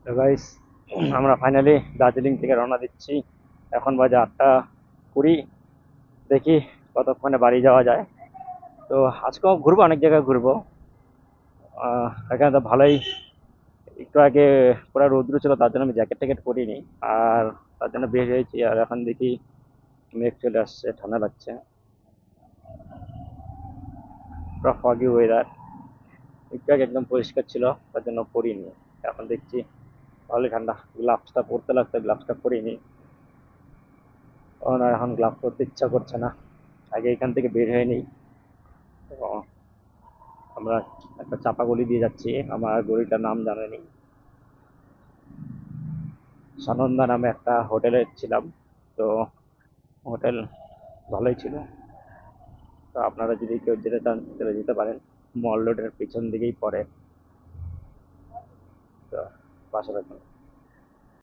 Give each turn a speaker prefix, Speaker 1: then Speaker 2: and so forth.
Speaker 1: তো গাইস, আমরা ফাইনালি দার্জিলিং থেকে রওনা দিচ্ছি। এখন বাজে 8টা 20। দেখি কতক্ষণে বাড়ি যাওয়া যায়। তো আজকেও ঘুরবো, অনেক জায়গায় ঘুরবো। এখানে তো ভালোই, একটু আগে পুরো রৌদ্র ছিল, তার জন্য আমি জ্যাকেট ট্যাকেট পরিনি। আর তার জন্য বের হয়েছি, আর এখন দেখি মেঘ চলে আসছে, ঠান্ডা লাগছে, পুরো ফগি ওয়েদার। একটু আগে একদম পরিষ্কার ছিল, তার জন্য পরিনি। এখন দেখছি ভালোই ঠান্ডা, গ্লাভসটা পরতে লাগতো, গ্লাভসটা পরিনি। কারণ আর এখন গ্লাভস পরতে ইচ্ছা করছে না। আগে এখান থেকে বের হয়ে নিই। তো আমরা একটা চাপা গলি দিয়ে যাচ্ছি, আমার গলিটার নাম জানেনি। সানন্দা নামে একটা হোটেলে ছিলাম। তো হোটেল ভালোই ছিল। তো আপনারা যদি কেউ যেতে চান তাহলে যেতে পারেন। মল রোডের পিছন দিকেই পড়ে। তো বাসা থাকুন।